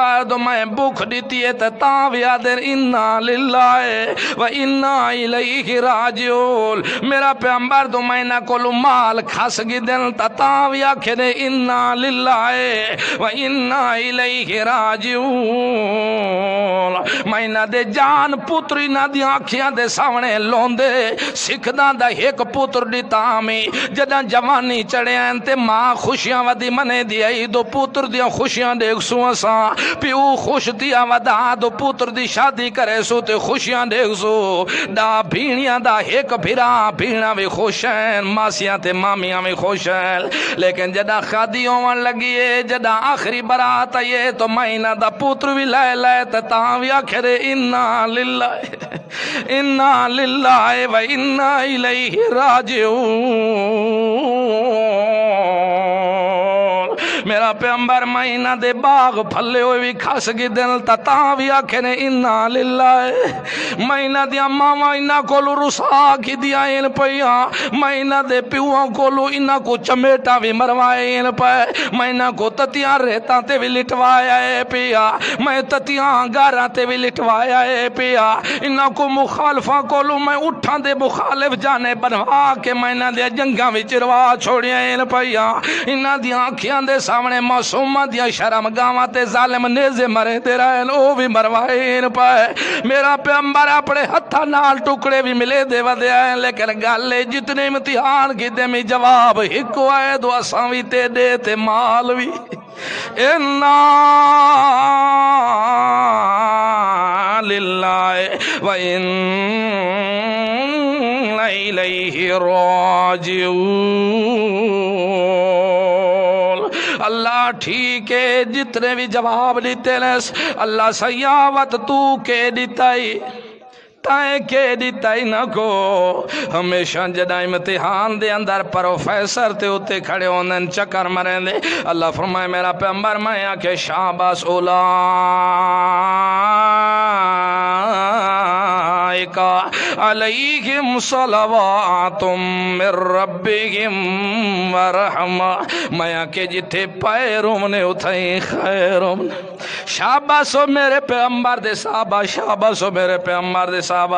پیغمبر تو میں بھوک دیتی ہے تا بھی آدھر انا للہ و انا الیہ راجعون میرا پیغمبر تو میں نہ کولو مال کھس گی دن تا بھی آکھے دے انا للہ و انا الیہ راجعون میں نہ دے جان پتری نہ دی آنکھیاں دے سامنے لوندے سکھداں دا ایک پتر دی تامی جداں جوانی چڑھے ہیں تے ماں خوشیاں ودی منے دی آئی دو پتر دیاں خوشیاں دیکھ سو اساں پیو خوش دیا ودا دو پتر دی شادی کرے سو تے خوشیاں دیکھ سو دا بھینیاں دا ایک بھیرا بھینا بھی خوش ہیں ماسیاں تے مامیاں بھی خوش ہیں لیکن جداں خادی ہون لگی ہے جداں آخری برات آئیے تو مہینہ دا پتر بھی لائے لائے تے تاں بھی آخرے انا للہ و انا الیہ راجعون میرا پیغمبر مہینہ دے باغ پھلے ہوئے بھی کھس گی دل تا بھی آکھے نے انا للہ مہینہ دیا ماما انہا کولو رسا کی دیا ان پیا مہینہ دے پیوہاں کولو انہا کو چمیٹا بھی مروائے ان پہ مہینہ کو تتیاں رہتا تے بھی لٹوایا ہے پیا میں تتیاں گارا تے بھی لٹوایا ہے پیا انہا کو مخالفہ کولو میں اٹھا دے مخالف جانے بنوا کے مہینہ دیا جنگاں بھی چروا چھوڑیا ان پیا انہا دیا آنکھیاں دے سامنے معصومہ دیا شرم گاواں تے ظالم نیزے مرے تیرا او بھی مروائے ان پائے میرا پیغمبر اپنے ہتھا نال ٹکڑے بھی ملے دے ودے آئے لیکن گالے جتنے امتحان کی دے میں جواب ہکو آئے دو اساں بھی تے دے تے مال بھی انا للہ و انا الیہ راجعون اللہ ٹھیک ہے جتنے بھی جواب دیتے لس اللہ سیاوت تو کے دیتائی تائیں کے دیتائی نہ کو ہمیشہ جدہ امتحان دے اندر پروفیسر تے ہوتے کھڑے ہوندن چکر مریں دے اللہ فرمائے میرا پیغمبر میں آکے شاباس اولائکا علیہم صلوات من ربہم ورحمہ میں آکے جتھے پیروں نے اتھائیں خیروں شاباس میرے پیغمبر دے صحابہ شاباس میرے پیغمبر دے صحابہ